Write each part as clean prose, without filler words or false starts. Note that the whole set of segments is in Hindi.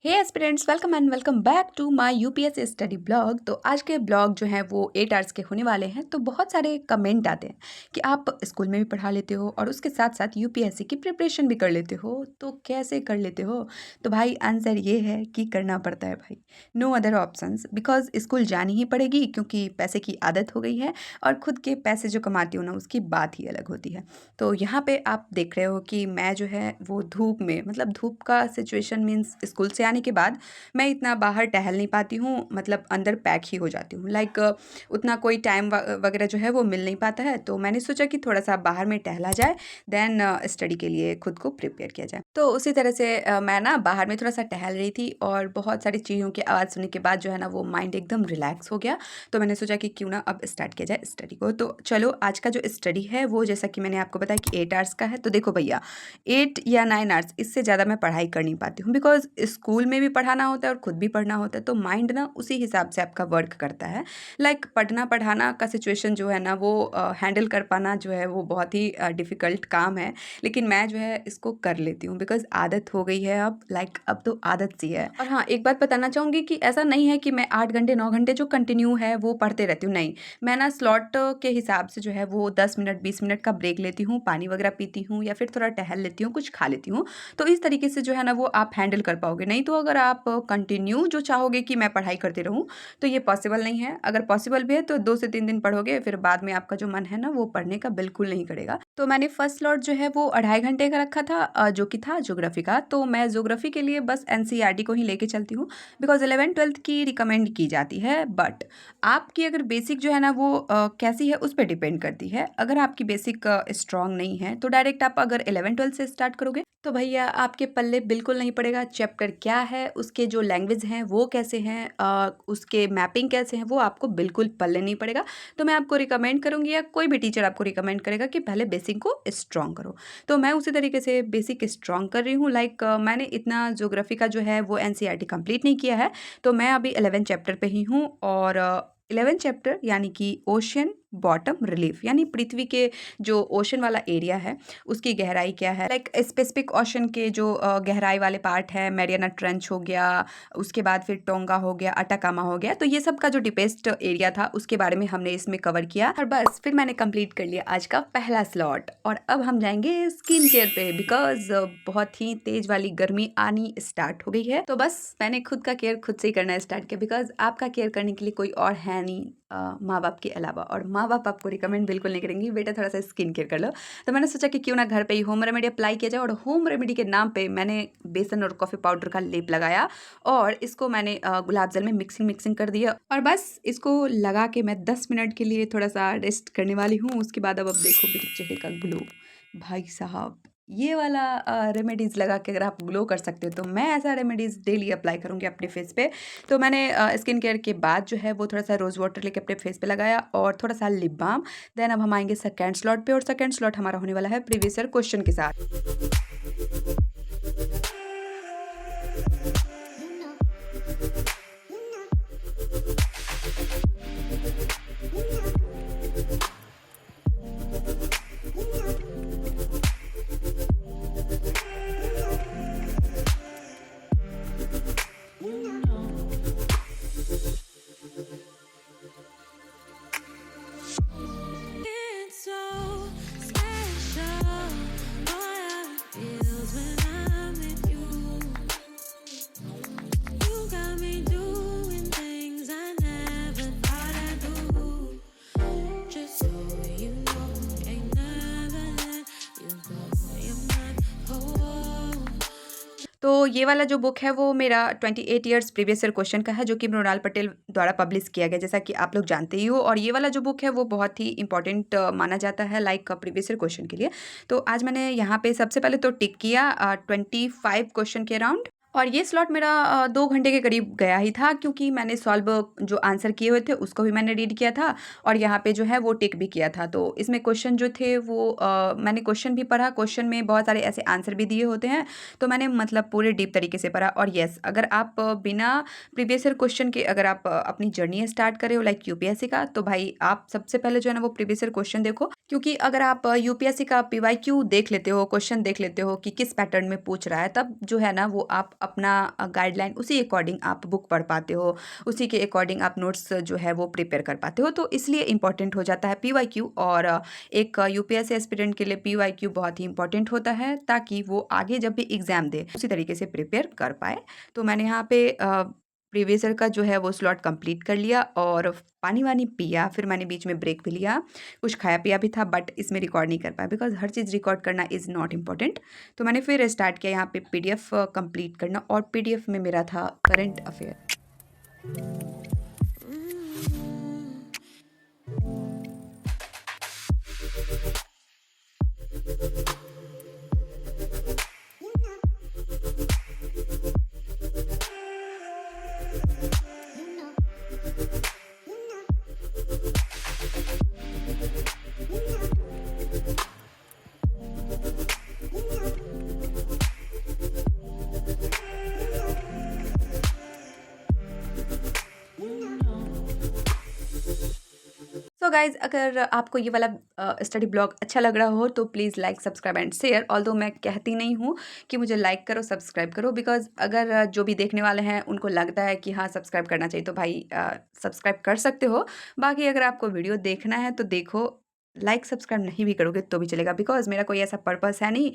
Hey aspirants, welcome and welcome back to my UPSC study blog. तो आज के ब्लॉग जो हैं वो 8 आवर्स के होने वाले हैं। तो बहुत सारे कमेंट आते हैं कि आप स्कूल में भी पढ़ा लेते हो और उसके साथ साथ यूपीएससी की प्रिपरेशन भी कर लेते हो, तो कैसे कर लेते हो? तो भाई आंसर ये है कि करना पड़ता है भाई। No other options, because school जानी ही पड़ेगी क्योंकि पैसे की आदत हो गई है और खुद के पैसे जो कमाती हूँ ना उसकी बात ही अलग होती है। तो यहाँ पे आप देख रहे हो कि मैं जो है वो धूप में, मतलब धूप का सिचुएशन मीन्स स्कूल से आने के बाद मैं इतना बाहर टहल नहीं पाती हूँ, मतलब अंदर पैक ही हो जाती हूँ। लाइक उतना कोई टाइम वगैरह जो है वो मिल नहीं पाता है। तो मैंने सोचा कि थोड़ा सा बाहर में टहला जाए, देन स्टडी के लिए खुद को प्रिपेयर किया जाए। तो उसी तरह से मैं ना बाहर में थोड़ा सा टहल रही थी और बहुत सारी चीज़ों की आवाज़ सुनने के बाद जो है ना वो माइंड एकदम रिलैक्स हो गया। तो मैंने सोचा कि क्यों ना अब स्टार्ट किया जाए स्टडी को। तो चलो, आज का जो स्टडी है वो जैसा कि मैंने आपको बताया कि 8 आवर्स का है। तो देखो भैया, 8 या 9 आवर्स, इससे ज़्यादा मैं पढ़ाई कर नहीं पाती हूँ, बिकॉज़ स्कूल में भी पढ़ाना होता है और खुद भी पढ़ना होता है। तो माइंड ना उसी हिसाब से आपका वर्क करता है। लाइक पढ़ना पढ़ाना का सिचुएशन जो है ना वो हैंडल कर पाना जो है वो बहुत ही डिफ़िकल्ट काम है। लेकिन मैं जो है इसको कर लेती हूँ, बिकॉज़ आदत हो गई है अब। लाइक अब तो आदत सी है। और हाँ, एक बात बताना चाहूँगी कि ऐसा नहीं है कि मैं 8 घंटे 9 घंटे जो कंटिन्यू है वो पढ़ते रहती हूँ, नहीं। मैं ना स्लॉट के हिसाब से जो है वो 10 मिनट 20 मिनट का ब्रेक लेती हूँ, पानी वगैरह पीती हूँ या फिर थोड़ा टहल लेती हूँ, कुछ खा लेती हूँ। तो इस तरीके से जो है ना वो आप हैंडल कर पाओगे। नहीं तो अगर आप कंटिन्यू जो चाहोगे कि मैं पढ़ाई करती रहूँ, तो ये पॉसिबल नहीं है। अगर पॉसिबल भी है तो 2 से 3 दिन पढ़ोगे, फिर बाद में आपका जो मन है ना वो पढ़ने का बिल्कुल नहीं करेगा। तो मैंने फर्स्ट स्लॉट जो है वो 2.5 घंटे का रखा था, जो कि था ज्योग्राफी का। तो मैं ज्योग्राफी के लिए बस एनसीईआरटी को ही लेके चलती हूँ, बिकॉज़ 11th-12th की रिकमेंड की जाती है। बट आपकी अगर बेसिक जो है ना वो कैसी है उस पे डिपेंड करती है। अगर आपकी बेसिक स्ट्रॉन्ग नहीं है तो डायरेक्ट आप अगर 11th-12th से स्टार्ट करोगे तो भैया आपके पल्ले बिल्कुल नहीं पड़ेगा। चैप्टर क्या है, उसके जो लैंग्वेज हैं वो कैसे हैं, उसके मैपिंग कैसे हैं, वो आपको बिल्कुल पल्ले नहीं पड़ेगा। तो मैं आपको रिकमेंड करूँगी या कोई भी टीचर आपको रिकमेंड करेगा कि पहले बेसिक को स्ट्रॉन्ग करो। तो मैं उसी तरीके से बेसिक स्ट्रॉन्ग कर रही हूँ। लाइक मैंने इतना ज्योग्राफी का जो है वो एनसीईआरटी कंप्लीट नहीं किया है। तो मैं अभी 11 चैप्टर पे ही हूँ और 11 चैप्टर यानी कि ओशन बॉटम रिलीफ, यानी पृथ्वी के जो ओशन वाला एरिया है उसकी गहराई क्या है। लाइक स्पेसिफिक ओशन के जो गहराई वाले पार्ट है, मैरियाना ट्रेंच हो गया, उसके बाद फिर टोंगा हो गया, अटाकामा हो गया। तो ये सब का जो डीपेस्ट एरिया था उसके बारे में हमने इसमें कवर किया और बस फिर मैंने कंप्लीट कर लिया आज का पहला स्लॉट। और अब हम जाएंगे स्किन केयर पे, बिकॉज बहुत ही तेज वाली गर्मी आनी स्टार्ट हो गई है। तो बस मैंने खुद का केयर खुद से ही करना स्टार्ट किया, बिकॉज आपका केयर करने के लिए कोई और है नहीं माँ बाप के अलावा। और माँ बाप आपको रिकमेंड बिल्कुल नहीं करेंगे बेटा थोड़ा सा स्किन केयर कर लो। तो मैंने सोचा कि क्यों ना घर पे ही होम रेमेडी अप्लाई किया जाए। और होम रेमेडी के नाम पे मैंने बेसन और कॉफ़ी पाउडर का लेप लगाया और इसको मैंने गुलाब जल में मिक्सिंग कर दिया और बस इसको लगा के मैं 10 मिनट के लिए थोड़ा सा रेस्ट करने वाली हूँ। उसके बाद अब देखो मेरे चेहरे का ग्लो, भाई साहब। ये वाला रेमेडीज़ लगा के अगर आप ग्लो कर सकते हो तो मैं ऐसा रेमेडीज़ डेली अप्लाई करूँगी अपने फेस पे। तो मैंने स्किन केयर के बाद जो है वो थोड़ा सा रोज़ वाटर लेके अपने फेस पे लगाया और थोड़ा सा लिप बाम। देन अब हम आएंगे सेकंड स्लॉट पे और सेकंड स्लॉट हमारा होने वाला है प्रीवियस ईयर क्वेश्चन के साथ। It's so special. What feels when I'm with you. You got me doing things I never thought I'd do. Just so you know, ain't never let you go. You're my whole. तो ये वाला जो बुक है वो मेरा 28 ईयर्स प्रीवियस ईयर क्वेश्चन का है, जो कि मृणाल पटेल द्वारा पब्लिश किया गया, जैसा कि आप लोग जानते ही हो। और ये वाला जो बुक है वो बहुत ही इंपॉर्टेंट माना जाता है लाइक प्रीवियस ईयर क्वेश्चन के लिए। तो आज मैंने यहाँ पे सबसे पहले तो टिक किया 25 क्वेश्चन के अराउंड। और ये स्लॉट मेरा 2 घंटे के करीब गया ही था, क्योंकि मैंने सॉल्व जो आंसर किए हुए थे उसको भी मैंने रीड किया था और यहाँ पे जो है वो टिक भी किया था। तो इसमें क्वेश्चन जो थे वो मैंने क्वेश्चन भी पढ़ा, क्वेश्चन में बहुत सारे ऐसे आंसर भी दिए होते हैं। तो मैंने मतलब पूरे डीप तरीके से पढ़ा। और येस, अगर आप बिना प्रीवियस ईयर क्वेश्चन के अगर आप अपनी जर्नी स्टार्ट करे हो लाइक यूपीएससी का, तो भाई आप सबसे पहले जो है ना वो प्रीवियस ईयर क्वेश्चन देखो। क्योंकि अगर आप यूपीएससी का पीवाईक्यू देख लेते हो, क्वेश्चन देख लेते हो कि किस पैटर्न में पूछ रहा है, तब जो है ना वो आप अपना गाइडलाइन उसी अकॉर्डिंग आप बुक पढ़ पाते हो, उसी के अकॉर्डिंग आप नोट्स जो है वो प्रिपेयर कर पाते हो। तो इसलिए इम्पॉर्टेंट हो जाता है पीवाईक्यू, और एक यूपीएससी एस्पिरेंट के लिए पीवाईक्यू बहुत ही इंपॉर्टेंट होता है, ताकि वो आगे जब भी एग्ज़ाम दे उसी तरीके से प्रिपेयर कर पाए। तो मैंने यहाँ पे प्रीवियस ईयर का जो है वो स्लॉट कंप्लीट कर लिया और पानी-वानी पिया, फिर मैंने बीच में ब्रेक भी लिया, कुछ खाया-पिया भी था, बट इसमें रिकॉर्ड नहीं कर पाया बिकॉज़ हर चीज़ रिकॉर्ड करना इज़ नॉट इम्पोर्टेंट। तो मैंने फिर स्टार्ट किया यहाँ पे पीडीएफ कंप्लीट करना, और पीडीएफ में मेरा था करंट अफेयर। सो गाइज़, अगर आपको ये वाला स्टडी ब्लॉग अच्छा लग रहा हो तो please like, subscribe and share. Although मैं कहती नहीं हूँ कि मुझे लाइक करो, सब्सक्राइब करो, बिकॉज़ अगर जो भी देखने वाले हैं उनको लगता है कि हाँ सब्सक्राइब करना चाहिए, तो भाई सब्सक्राइब कर सकते हो। बाकी अगर आपको वीडियो देखना है तो देखो, लाइक सब्सक्राइब नहीं भी करोगे तो भी चलेगा, बिकॉज़ मेरा कोई ऐसा पर्पस है नहीं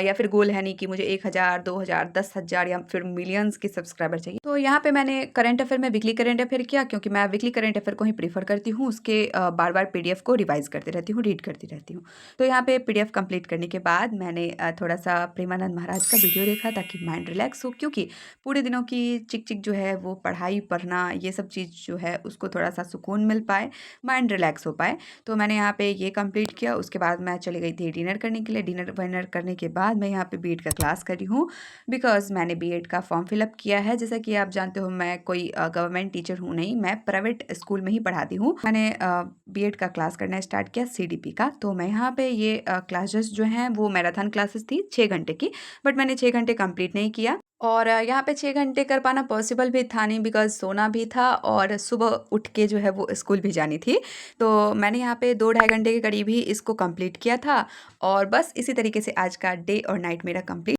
या फिर गोल है नहीं कि मुझे 1000, 2000, 10,000 या फिर मिलियंस के सब्सक्राइबर चाहिए। तो यहाँ पे मैंने करंट अफेयर में वीकली करंट अफेयर किया, क्योंकि मैं वीकली करंट अफेयर को ही प्रेफर करती हूँ। उसके बार-बार पीडीएफ को रिवाइज़ करती रहती हूँ, रीड करती रहती हूँ। तो यहाँ पे पीडीएफ कंप्लीट करने के बाद मैंने थोड़ा-सा प्रेमानंद महाराज का वीडियो देखा, ताकि माइंड रिलैक्स हो, क्योंकि पूरे दिनों की चिक-चिक जो है वो पढ़ाई, पढ़ना, ये सब चीज़ जो है उसको थोड़ा-सा सुकून मिल पाए, माइंड रिलैक्स हो पाए। तो मैंने यहाँ पे ये कंप्लीट किया। उसके बाद मैं चली गई थी डिनर करने के लिए। डिनर विनर करने के बाद मैं यहाँ पे बीएड का क्लास कर रही हूँ, बिकॉज़ मैंने बीएड का फॉर्म फिलअप किया है। जैसा कि आप जानते हो, मैं कोई गवर्नमेंट टीचर हूँ नहीं, मैं प्राइवेट स्कूल में ही पढ़ाती हूँ। मैंने बीएड का क्लास करना स्टार्ट किया सीडीपी का। तो मैं यहाँ पे ये क्लासेस जो हैं वो मैराथन क्लासेस थी 6 घंटे की, बट मैंने 6 घंटे कंप्लीट नहीं किया। और यहाँ पे 6 घंटे कर पाना पॉसिबल भी था नहीं, बिकॉज़ सोना भी था और सुबह उठ के जो है वो स्कूल भी जानी थी। तो मैंने यहाँ पे 2 ढाई घंटे के करीब ही इसको कंप्लीट किया था, और बस इसी तरीके से आज का डे और नाइट मेरा कंप्लीट